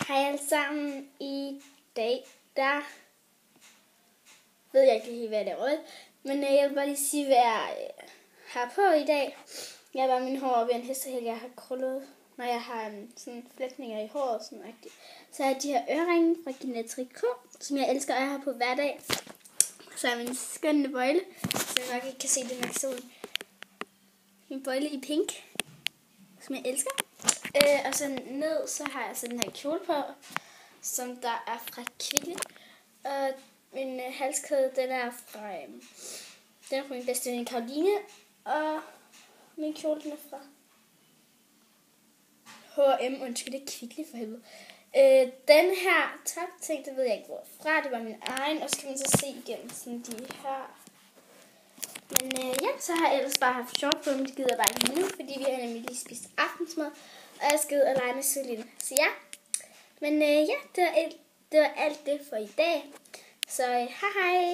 Hej alle sammen. I dag, der ved jeg ikke helt, hvad det er, men jeg vil bare lige sige, hvad jeg har på i dag. Jeg har bare min hår op i en hestehæl, jeg har krøllet, når jeg har sådan flætninger i håret. Sådan. Så har jeg de her øreringe fra Genetricot, som jeg elsker, og jeg har på hver dag. Så har jeg min skønne bøjle, så jeg nok ikke kan se det nok solen. Min bøjle i pink, som jeg elsker. Og så ned, så har jeg så den her kjole på, som der er fra Kvickly. Og min halskæde, den er fra min bedste veninde Karoline. Og min kjole, den er fra H&M, undskyld, det er Kvickly for helvede. Den her top-ting, det ved jeg ikke hvorfra, det var min egen, og så kan man så se igennem sådan de her. Men ja, så har jeg ellers bare haft short på, men det gider jeg bare ikke nu, fordi vi har nemlig lige spist aftensmad, og jeg skal ud og lege med Celine. Så ja, men ja, det var alt det for i dag. Så hej hej!